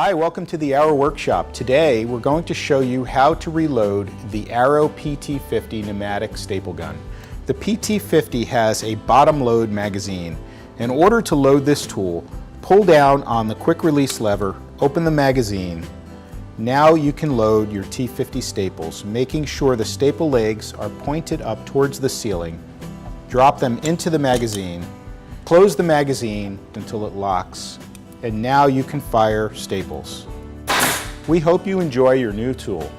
Hi, welcome to the Arrow Workshop. Today we're going to show you how to reload the Arrow PT50 pneumatic staple gun. The PT50 has a bottom load magazine. In order to load this tool, pull down on the quick release lever, open the magazine. Now you can load your T50 staples, making sure the staple legs are pointed up towards the ceiling. Drop them into the magazine, close the magazine until it locks, and now you can fire staples. We hope you enjoy your new tool.